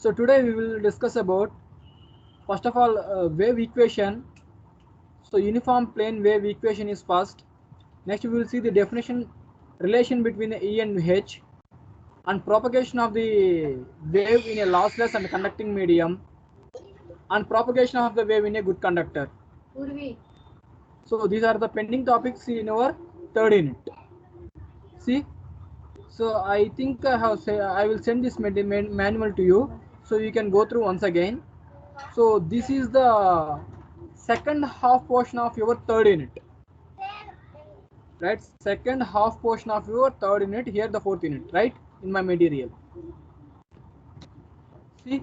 So today we will discuss about, first of all, wave equation. So uniform plane wave equation is first. Next we will see the definition, relation between the E and H, and propagation of the wave in a lossless and conducting medium, and propagation of the wave in a good conductor. So these are the pending topics in our third unit. See, so I think I will send this manual to you, so you can go through once again. So this is the second half portion of your third unit, right? Second half portion of your third unit, here the fourth unit, right, in my material. See,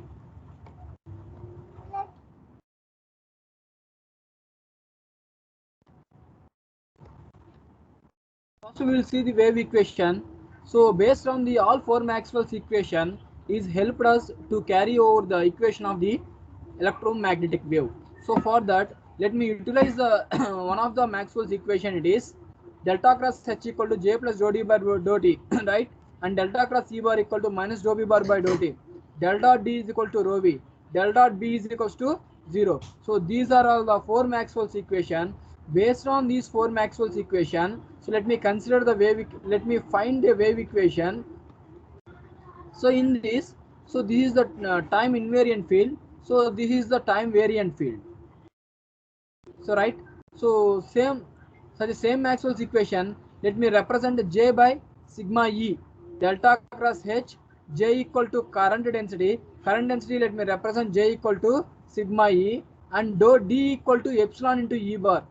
first we will see the wave equation. So based on the all four Maxwell's equation is helped us to carry over the equation of the electromagnetic wave. So for that, let me utilize the one of the Maxwell's equation. It is delta cross H equal to J plus dou D by dou T, right? And delta cross E bar equal to minus dou B bar by dou T. Del dot D is equal to rho V. Del dot B is equals to 0. So these are all the four Maxwell's equation. Based on these four Maxwell's equation, so let me consider the wave. Let me find the wave equation. So in this, so this is the time invariant field. So this is the time variant field. So right. So same Maxwell's equation. Let me represent J by sigma E delta cross H. J equal to current density. Current density, let me represent J equal to sigma E, and dou D equal to epsilon into E bar.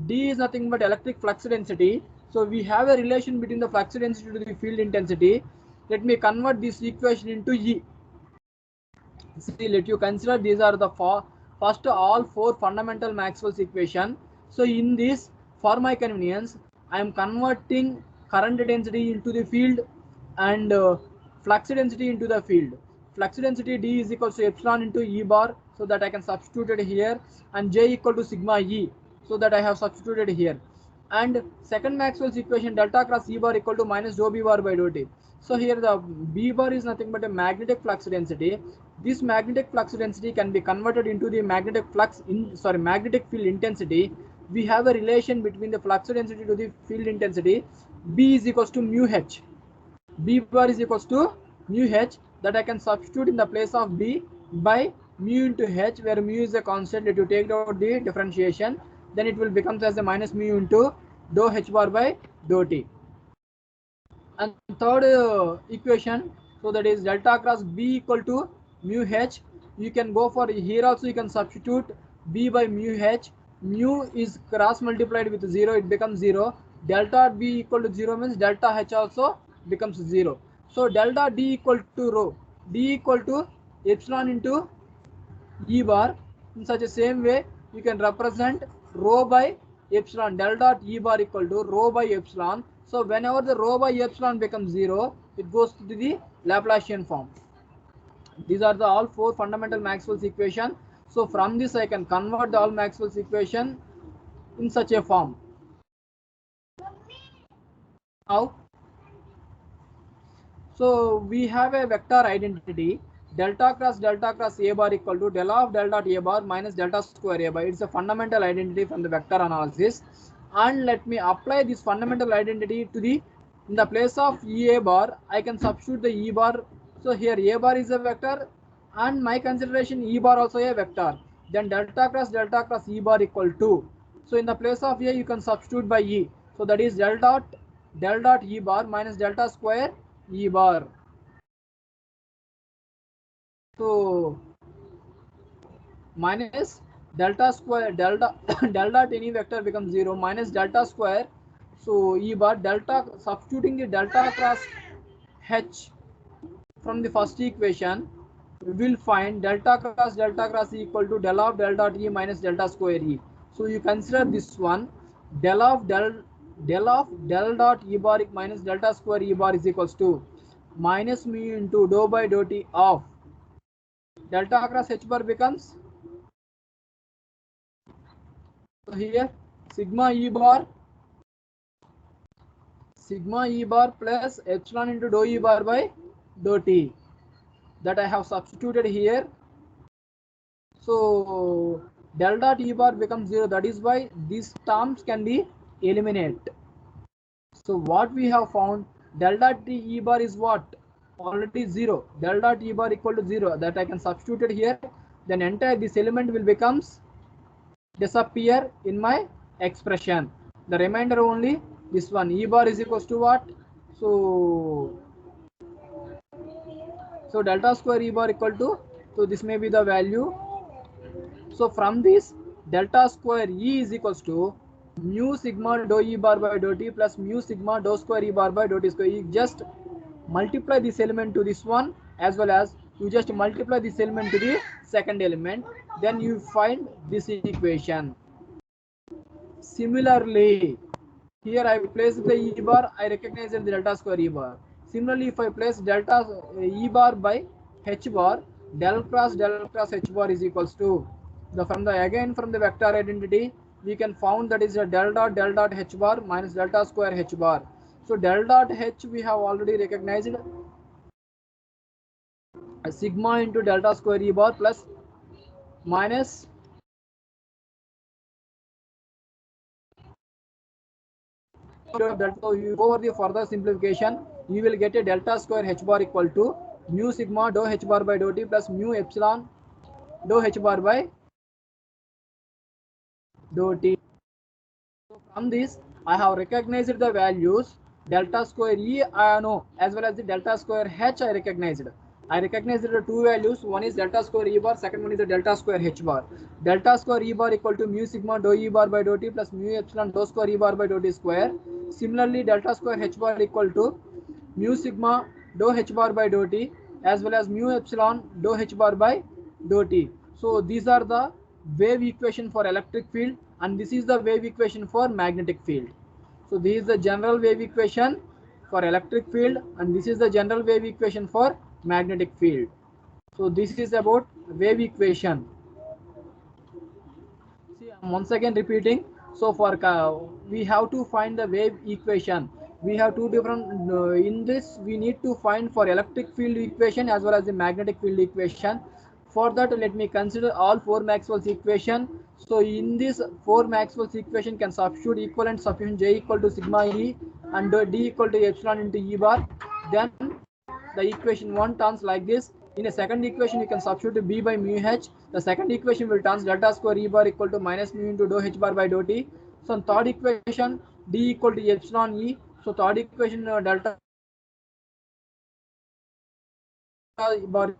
D is nothing but electric flux density. So we have a relation between the flux density to the field intensity. Let me convert this equation into E. See, let you consider these are the first all four fundamental Maxwell's equation. So in this, for my convenience, I am converting current density into the field and flux density into the field. Flux density D is equal to epsilon into E bar, so that I can substitute it here, and J equal to sigma E, so that I have substituted here. And second Maxwell's equation, delta cross E bar equal to minus dou B bar by dou T. So here the B bar is nothing but a magnetic flux density. This magnetic flux density can be converted into the magnetic field intensity. We have a relation between the flux density to the field intensity. B is equals to mu H. B bar is equals to mu H, that I can substitute in the place of B by mu into H, where mu is a constant. If you take out the differentiation, then it will become as a minus mu into dou H bar by dou T. And third equation, so that is delta cross B equal to mu H. You can go for here also, you can substitute B by mu H. Mu is cross multiplied with 0, it becomes 0. Delta B equal to 0 means delta H also becomes 0. So delta D equal to rho. D equal to epsilon into E bar. In such a same way, you can represent rho by epsilon. Del dot E bar equal to rho by epsilon. So whenever the rho by epsilon becomes 0, it goes to the Laplacian form. These are the all four fundamental Maxwell's equation. So from this I can convert the all Maxwell's equation in such a form. Now, so we have a vector identity, delta cross A bar equal to del of del dot A bar minus delta square A bar. It's a fundamental identity from the vector analysis. And let me apply this fundamental identity to the, in the place of E A bar, I can substitute the E bar. So here A bar is a vector, and my consideration E bar also a vector. Then delta cross E bar equal to, so in the place of A you can substitute by E. So that is del dot E bar minus delta square E bar. So minus delta square delta del dot any vector becomes 0 minus delta square. So E bar delta, substituting the delta cross H from the first equation, we will find delta cross equal to del of del dot E minus delta square E. So you consider this one, del of del dot E bar minus delta square E bar is equals to minus mu into dou by dou T of delta cross H bar becomes, so here sigma E bar plus epsilon into dou E bar by dou T. that I have substituted here. So del dot E bar becomes 0. That is why these terms can be eliminated. So what we have found, del dot E bar is what? Already 0. Del dot E bar equal to 0. That I can substitute it here. Then entire this element will becomes disappear in my expression. The remainder only this one. E bar is equals to what? So delta square E bar equal to, so this may be the value. So from this, delta square E is equals to mu sigma dou E bar by dou t plus mu sigma dou square E bar by dou t square. You just multiply this element to this one, as well as you just multiply this element to the second element, then you find this equation. Similarly, here I place the E bar, I recognize the delta square E bar. Similarly, if I place delta E bar by H bar, del cross H bar is equals to from the vector identity, we can found that is a del dot H bar minus delta square H bar. So del dot H we have already recognized sigma into delta square E bar plus minus delta. So you over the further simplification, you will get a delta square H bar equal to mu sigma dou H bar by dou t plus mu epsilon dou H bar by dou t. So from this, I have recognized the values delta square E I know, as well as the delta square H I recognized. I recognized the two values. One is delta square E bar, second one is the delta square H bar. Delta square E bar equal to mu sigma dou E bar by dou t plus mu epsilon dou square E bar by dou t square. Similarly, delta square H bar equal to mu sigma dou H bar by dou t as well as mu epsilon dou H bar by dou t. So these are the wave equation for electric field, and this is the wave equation for magnetic field. So this is the general wave equation for electric field, and this is the general wave equation for magnetic field. So this is about wave equation. See, I'm once again repeating. So for we have to find the wave equation. We have two different in this we need to find for electric field equation as well as the magnetic field equation. For that, let me consider all four Maxwell's equation. So in this four Maxwell's equation can substitute equivalent substitution J equal to sigma E and D equal to epsilon into E bar. Then the equation one turns like this. In a second equation, you can substitute B by mu H. The second equation will turn delta square E bar equal to minus mu into dou H bar by dou T. So in third equation, D equal to epsilon E. So third equation delta bar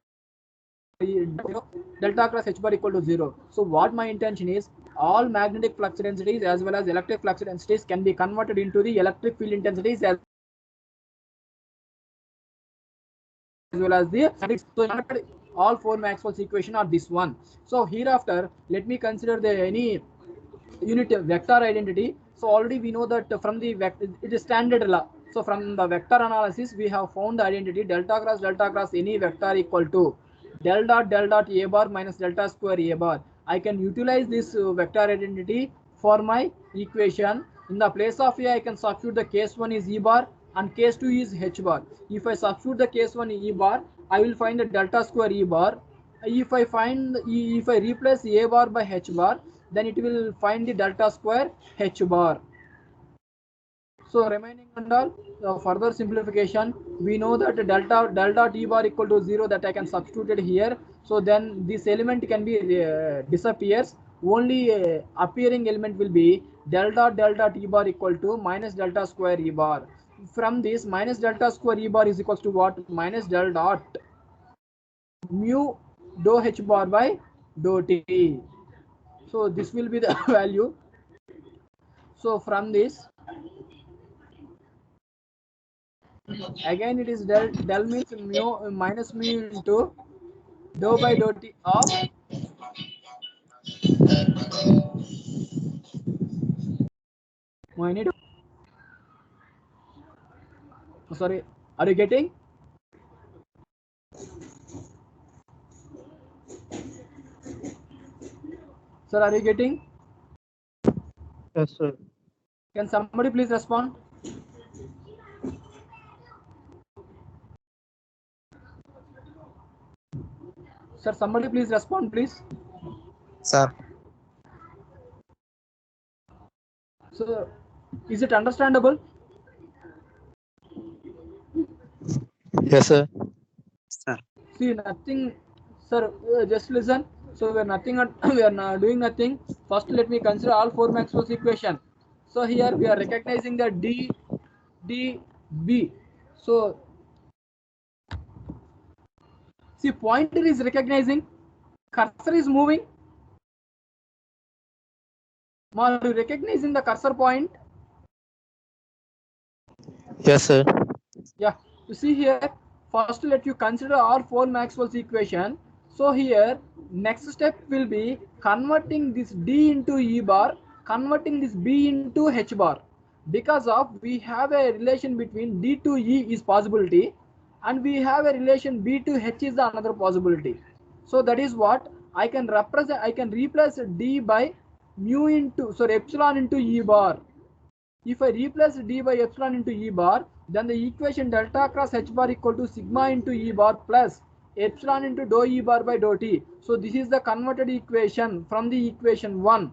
delta cross H bar equal to 0. So what my intention is, all magnetic flux densities as well as electric flux densities can be converted into the electric field intensities as well as the so all four Maxwell's equation are this one. So hereafter, let me consider the any unit vector identity. So already we know that from the vector, it is standard law. So from the vector analysis, we have found the identity delta cross any vector equal to del dot A bar minus delta square A bar. I can utilize this vector identity for my equation. In the place of A, I can substitute the case 1 is E bar and case 2 is H bar. If I substitute the case 1 E bar, I will find the delta square E bar. If I replace A bar by H bar, then it will find the delta square H bar. So remaining and all further simplification, we know that delta T bar equal to 0, that I can substitute it here. So then this element can be disappears. Only appearing element will be delta T bar equal to minus delta square E bar. From this, minus delta square E bar is equals to what? Minus del dot mu dou H bar by dou T. So this will be the value. So from this, again it is del means mu minus mu into dou by dou T of minus. Sorry, are you getting? Sir, are you getting? Yes, sir. Can somebody please respond? Sir, somebody please respond, please. Sir. So, is it understandable? Yes, sir. Sir. See, nothing, sir. Just listen. So we are nothing. We are not doing nothing. First, let me consider all four Maxwell's equation. So here we are recognizing the D, B. So see, pointer is recognizing, cursor is moving. Are you recognizing the cursor point? Yes, sir. Yeah. You see here. First, let you consider all four Maxwell's equation. So here, next step will be converting this D into E bar, converting this B into H bar. Because of we have a relation between D to E is possibility, and we have a relation B to H is another possibility. So that is what I can represent. I can replace D by mu into epsilon into E bar. If I replace D by epsilon into E bar, then the equation delta cross H bar equal to sigma into E bar plus epsilon into dou E bar by dou T. So this is the converted equation from the equation 1.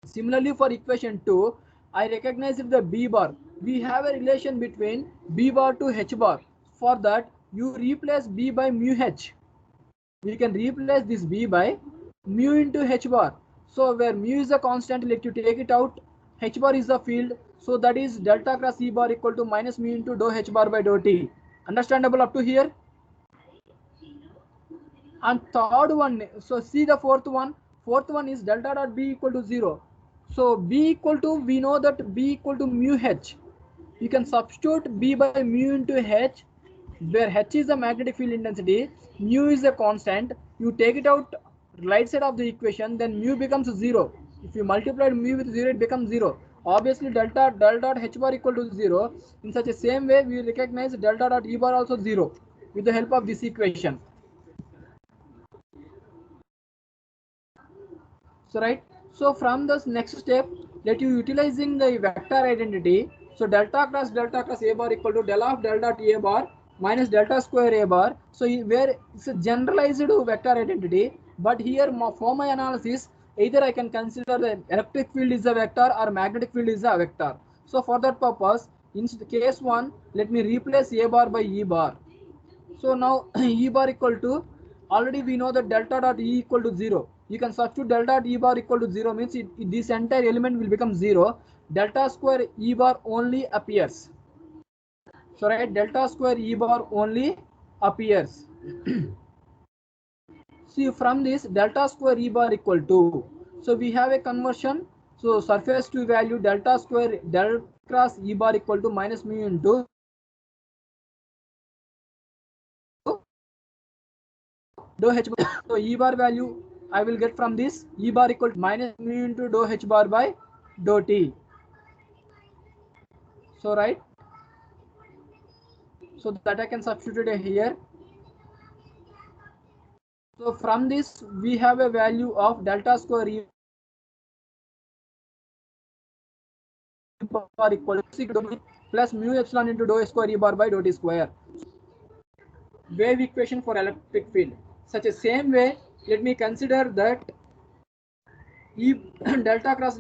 Similarly for equation 2, I recognize the B bar. We have a relation between B bar to H bar. For that, you replace B by mu H. We can replace this B by mu into H bar. So where mu is a constant, let you take it out. H bar is the field. So that is delta cross E bar equal to minus mu into dou H bar by dou T. Understandable up to here? And third one, so see the fourth one. Fourth one is delta dot B equal to 0. So B equal to, we know that B equal to mu H. You can substitute B by mu into H, where H is the magnetic field intensity, mu is a constant. You take it out right side of the equation, then mu becomes 0. If you multiply mu with 0, it becomes 0. Obviously delta dot H bar equal to 0. In such a same way, we recognize delta dot E bar also 0 with the help of this equation. So right. So from this next step, let you utilizing the vector identity. So delta cross A bar equal to del of del dot A bar minus delta square A bar. So where it's a generalized vector identity, but here for my analysis, either I can consider the electric field is a vector or magnetic field is a vector. So for that purpose, in case 1, let me replace A bar by E bar. So now E bar equal to, already we know that delta dot E equal to 0. You can substitute delta dot E bar equal to 0 means this entire element will become 0. Delta square E bar only appears. So right, delta square E bar only appears. See, from this delta square E bar equal to, so we have a conversion. So surface to value delta square del cross E bar equal to minus mu into dou H bar. So E bar value I will get from this E bar equal to minus mu into dou H bar by dou T. So right. So that I can substitute it here. So from this we have a value of delta square E bar equal to plus mu epsilon into dou square E bar by dou T square. Wave equation for electric field. Such a same way, let me consider that E delta cross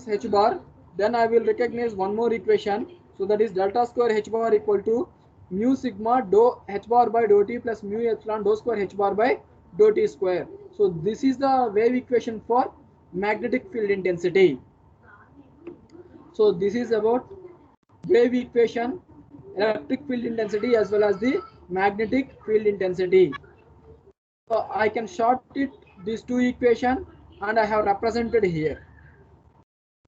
H bar. Then I will recognize one more equation. So that is delta square H bar equal to mu sigma dou H bar by dou T plus mu epsilon dou square H bar by dou T square. So this is the wave equation for magnetic field intensity. So this is about wave equation, electric field intensity as well as the magnetic field intensity. So I can short it these two equations and I have represented here.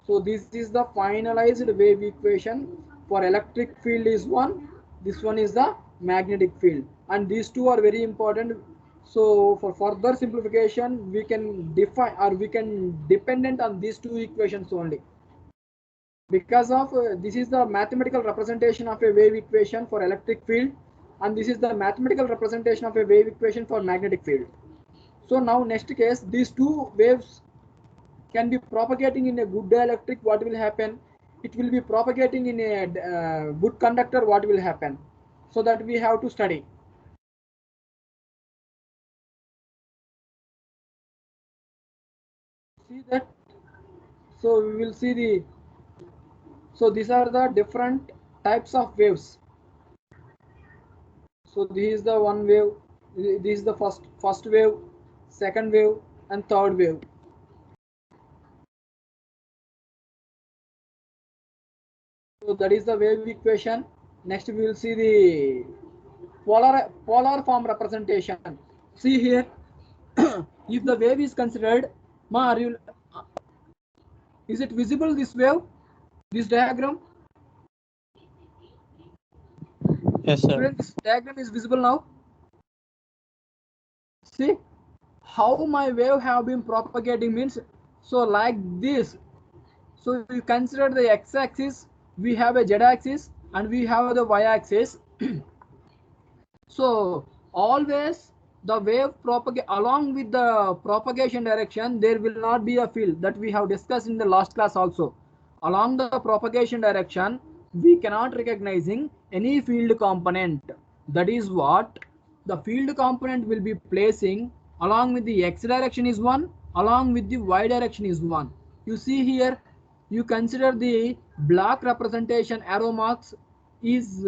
So this is the finalized wave equation for electric field is one, this one is the magnetic field, and these two are very important. So for further simplification, we can define or we can dependent on these two equations only. Because of this is the mathematical representation of a wave equation for electric field, and this is the mathematical representation of a wave equation for magnetic field. So now next case, these two waves can be propagating in a good dielectric, what will happen? It will be propagating in a good conductor, what will happen? So that we have to study. see that. So we will see the, so these are the different types of waves. So this is the one wave, this is the first wave, second wave and third wave. So that is the wave equation. Next we will see the polar form representation. See here, if the wave is considered, is it visible, this wave, this diagram? Yes, sir. Student, this diagram is visible now. See how my wave have been propagating means, so like this. So you consider the x-axis, we have a z-axis and we have the y-axis. So always the wave propagate along with the propagation direction, there will not be a field, that we have discussed in the last class also. Along the propagation direction, we cannot recognizing any field component. That is what the field component will be placing along with the x direction is one, along with the y direction is one. You see here, you consider the black representation arrow marks is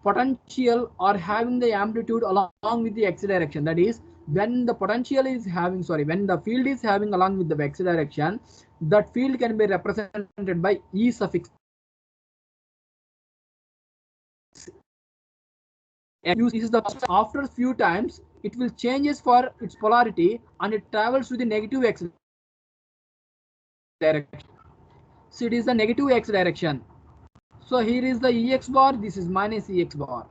potential or having the amplitude along with the x direction. That is, when the potential is having, sorry, when the field is having along with the x direction, that field can be represented by E suffix. This is the, after few times it will changes for its polarity and it travels to the negative x direction. So it is the negative x direction. So here is the Ex bar, this is minus Ex bar.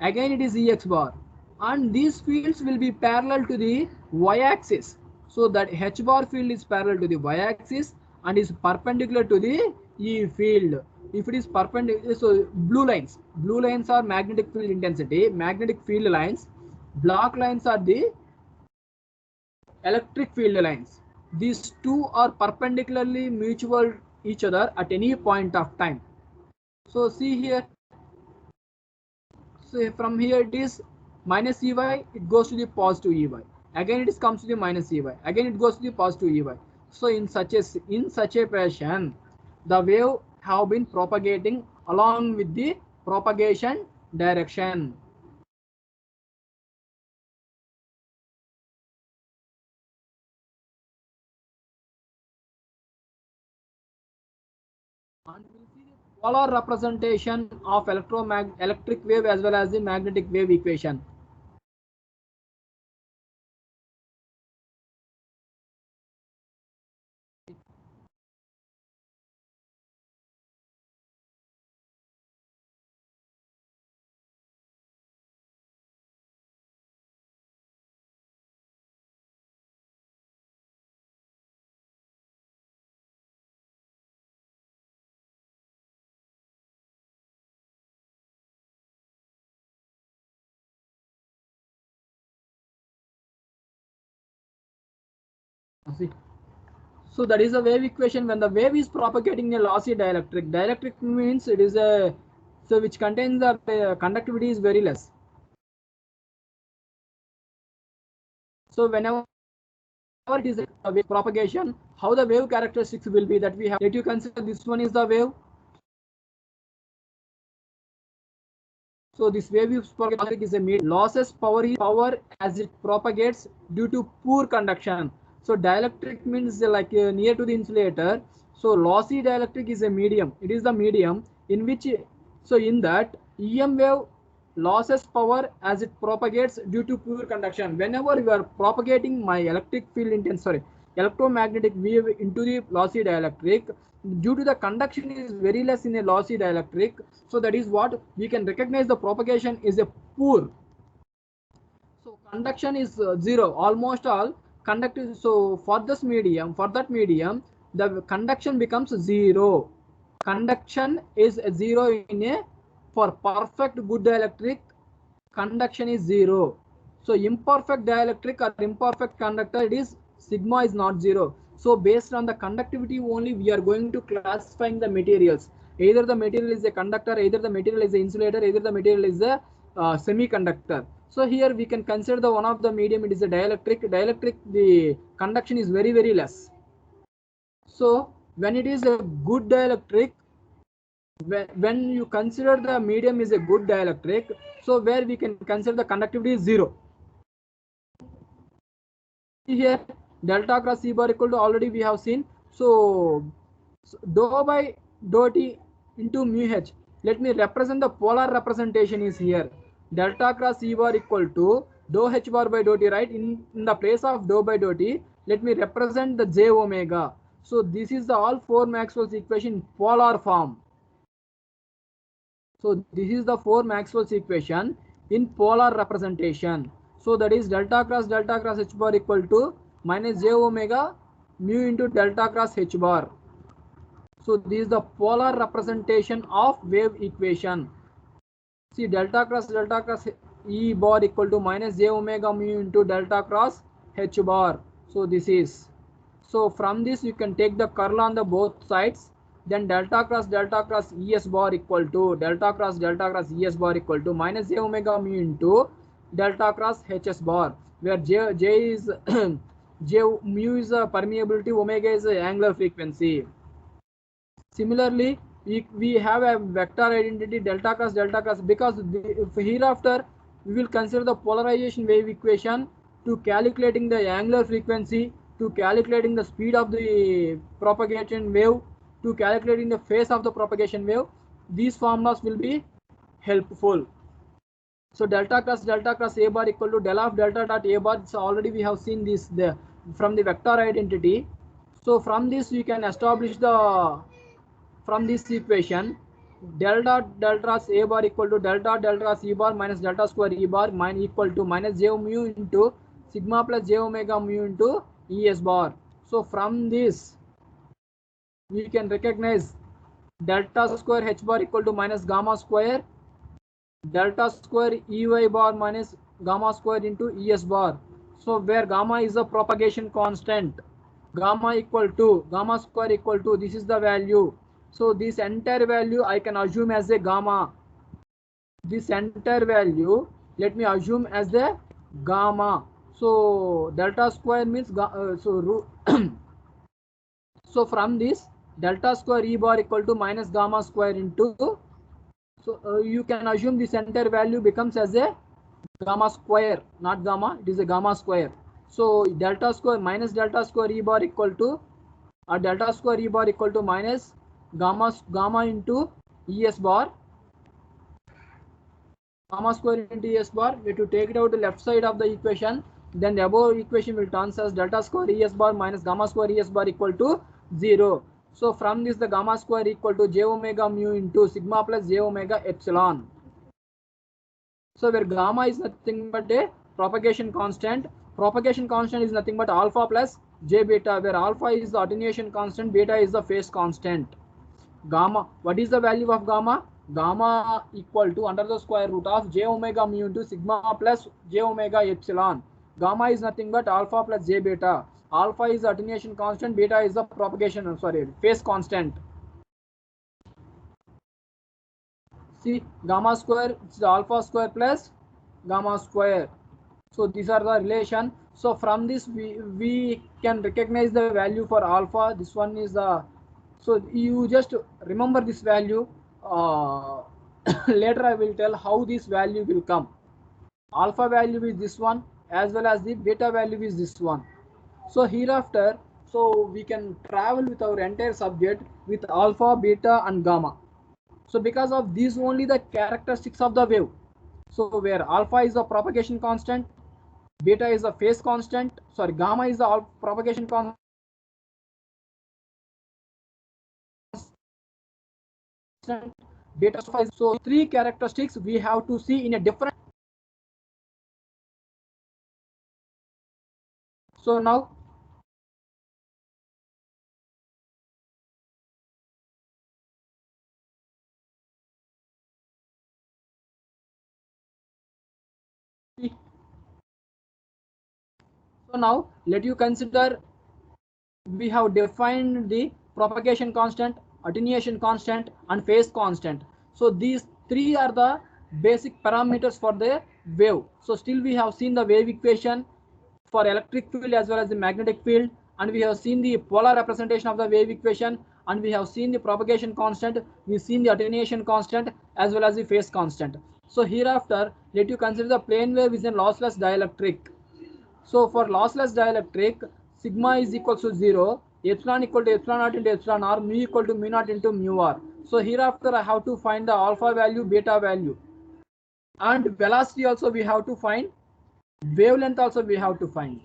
Again it is Ex bar. And these fields will be parallel to the y-axis. So that H bar field is parallel to the y-axis and is perpendicular to the E field. If it is perpendicular, so blue lines are magnetic field intensity, magnetic field lines. Black lines are the electric field lines. These two are perpendicularly mutual each other at any point of time. So see here, so from here it is minus Ey, it goes to the positive Ey. Again it comes to the minus Ey. Again it goes to the positive Ey. So in such a fashion, the wave have been propagating along with the propagation direction. And we'll see the polar representation of electric wave as well as the magnetic wave equation. See. So that is a wave equation. When the wave is propagating a lossy dielectric, dielectric means it is a, so which contains the conductivity is very less. So whenever it is a wave propagation, how the wave characteristics will be, that we have, let you consider this one is the wave. So this wave is a medium. Losses power as it propagates due to poor conduction. So dielectric means like near to the insulator. So lossy dielectric is a medium. It is the medium in which, so in that EM wave losses power as it propagates due to poor conduction. Whenever you are propagating my electric field intensity, electromagnetic wave into the lossy dielectric, due to the conduction is very less in a lossy dielectric, so that is what we can recognize, the propagation is a poor. So conduction is zero, almost all conductive. So for this medium, the conduction becomes zero. Conduction is zero in a, for perfect good dielectric, conduction is zero. So imperfect dielectric or imperfect conductor, it is sigma is not zero. So based on the conductivity only, we are going to classifying the materials. Either the material is a conductor, either the material is an insulator, either the material is a semiconductor. So here we can consider the one of the medium, it is a dielectric. Dielectric, the conduction is very less. So when it is a good dielectric, when you consider the medium is a good dielectric, so where we can consider the conductivity is 0. Here delta cross C bar equal to, already we have seen, so dou by dou T into mu H. Let me represent the polar representation is here. Delta cross C bar equal to dou H bar by dou T, right? In the place of dou by dou T, let me represent the J omega. So this is the all four Maxwell's equation in polar form. So this is the four Maxwell's equation in polar representation. So that is delta cross H bar equal to minus J omega mu into delta cross H bar. So this is the polar representation of wave equation. See, delta cross E bar equal to minus J omega mu into delta cross H bar. So this is. So from this you can take the curl on the both sides. Then delta cross ES bar equal to delta cross ES bar equal to minus J omega mu into delta cross HS bar, where J is J mu is a permeability, omega is a angular frequency. Similarly, we have a vector identity delta cross because hereafter we will consider the polarization wave equation to calculating the angular frequency, to calculating the speed of the propagation wave, to calculating the phase of the propagation wave. These formulas will be helpful. So delta cross A bar equal to del of delta dot A bar. So already we have seen this from the vector identity. So from this we can establish the, from this equation, delta A bar equal to delta C bar minus delta square E bar equal to minus J mu into sigma plus J omega mu into ES bar. So from this we can recognize delta square H bar equal to minus gamma square delta square EY bar minus gamma square into ES bar. So where gamma is the propagation constant, gamma square equal to, this is the value. So this entire value I can assume as a gamma. This entire value let me assume as the gamma. So delta square means so from this delta square E bar equal to minus gamma square into, so you can assume this entire value becomes as a gamma square, not gamma, it is a gamma square. So delta square minus delta square E bar equal to, delta square E bar equal to minus gamma into ES bar, gamma square into ES bar. We have to take it out the left side of the equation, then the above equation will turn as delta square ES bar minus gamma square ES bar equal to 0. So from this the gamma square equal to J omega mu into sigma plus J omega epsilon. So where gamma is nothing but a propagation constant. Propagation constant is nothing but alpha plus J beta, where alpha is the attenuation constant, beta is the phase constant. Gamma, what is the value of gamma? Gamma equal to under the square root of J omega mu into sigma plus J omega epsilon. Gamma is nothing but alpha plus J beta. Alpha is the attenuation constant, beta is the propagation, phase constant. See, gamma square is alpha square plus gamma square. So these are the relation. So from this we can recognize the value for alpha. This one is the, so you just remember this value. Later I will tell how this value will come. Alpha value is this one, as well as the beta value is this one. So hereafter, so we can travel with our entire subject with alpha, beta and gamma. So because of these only the characteristics of the wave. So where alpha is the propagation constant, beta is the phase constant, gamma is the propagation constant, beta is, so three characteristics we have to see in a different. So now let you consider, we have defined the propagation constant, attenuation constant and phase constant. So these three are the basic parameters for the wave. So still we have seen the wave equation for electric field as well as the magnetic field. and we have seen the polar representation of the wave equation, and we have seen the propagation constant, we've seen the attenuation constant as well as the phase constant. So hereafter, let you consider the plane wave is a lossless dielectric. So for lossless dielectric, sigma is equal to 0, epsilon equal to epsilon naught into epsilon r, mu equal to mu naught into mu r. So hereafter I have to find the alpha value, beta value, and velocity also we have to find, wavelength also we have to find.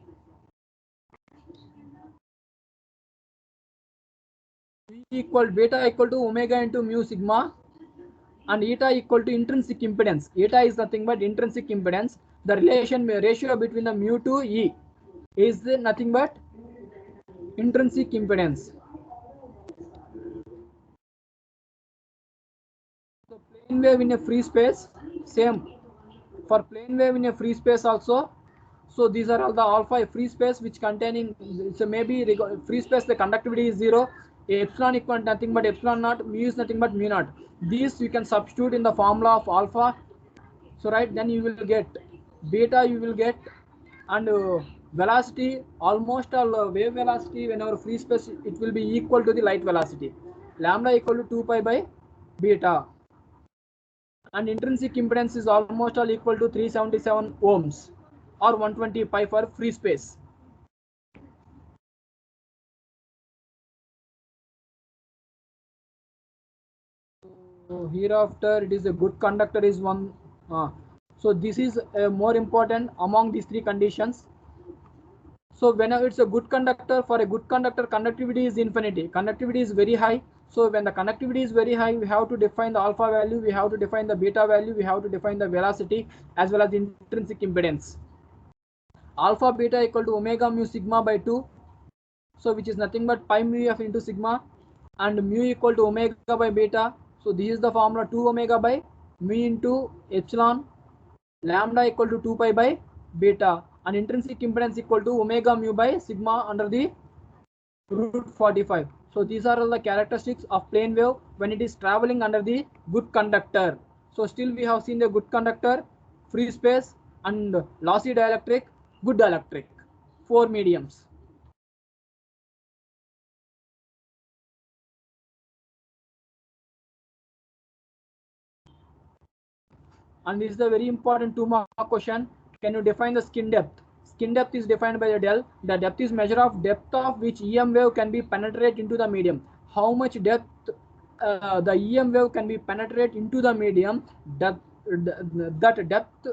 Beta equal to omega into mu sigma, and eta equal to intrinsic impedance. Eta is nothing but intrinsic impedance. The ratio between the mu to E is nothing but intrinsic impedance. So plane wave in a free space, same for plane wave in a free space also. So these are all the alpha free space which containing, so maybe free space the conductivity is 0, epsilon equal to nothing but epsilon naught, mu is nothing but mu naught. These you can substitute in the formula of alpha. So right, then you will get beta, you will get, and velocity, almost all wave velocity whenever free space, it will be equal to the light velocity. Lambda equal to 2 pi by beta, and intrinsic impedance is almost all equal to 377 ohms or 120 pi for free space. So hereafter, it is a good conductor is one. So this is more important among these three conditions. So whenever it's a good conductor, for a good conductor, conductivity is infinity. Conductivity is very high. So when the conductivity is very high, we have to define the alpha value, we have to define the beta value, we have to define the velocity as well as intrinsic impedance. Alpha beta equal to omega mu sigma by 2. So which is nothing but pi mu f into sigma, and mu equal to omega by beta. So this is the formula, 2 omega by mu into epsilon, lambda equal to 2 pi by beta, and intrinsic impedance equal to omega mu by sigma under the root 45. So these are all the characteristics of plane wave when it is traveling under the good conductor. So still we have seen the good conductor, free space, and lossy dielectric, good dielectric, 4 mediums. And this is a very important 2-mark question. Can you define the skin depth? Skin depth is defined by the del. The depth is measure of depth of which EM wave can be penetrate into the medium. How much depth the EM wave can be penetrate into the medium, that depth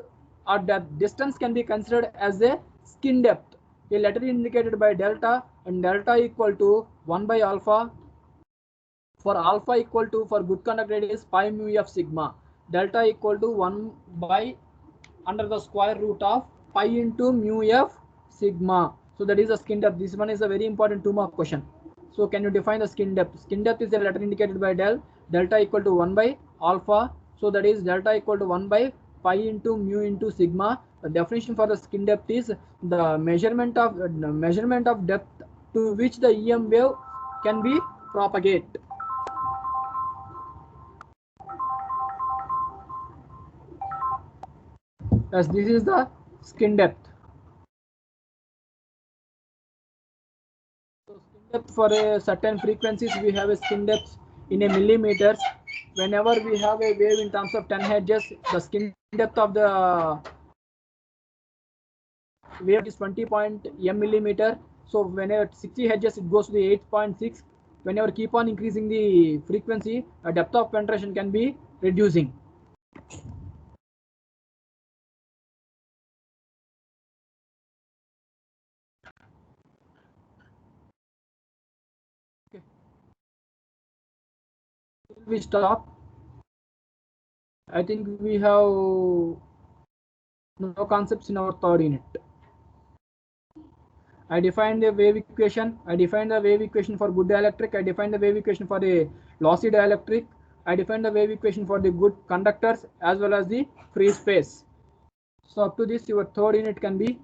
or that distance can be considered as a skin depth. A letter indicated by delta, and delta equal to 1 by alpha. For alpha equal to, for good conductor it is pi mu f sigma. Delta equal to 1 by under the square root of pi into mu f sigma. So that is the skin depth. This one is a very important 2-mark question. So can you define the skin depth? Skin depth is a letter indicated by del. Delta equal to 1 by alpha. So that is delta equal to 1 by pi into mu into sigma. The definition for the skin depth is the measurement of depth to which the EM wave can be propagate. As this is the skin depth. So skin depth for a certain frequencies, we have a skin depth in a millimeters. Whenever we have a wave in terms of 10 hertz, the skin depth of the wave is 20.m millimeter. So whenever 60 hertz, it goes to the 8.6. Whenever keep on increasing the frequency, a depth of penetration can be reducing. Okay. We stop. I think we have no concepts in our third unit. I defined the wave equation. I defined the wave equation for good dielectric. I defined the wave equation for the lossy dielectric. I defined the wave equation for the good conductors as well as the free space. So up to this, your third unit can be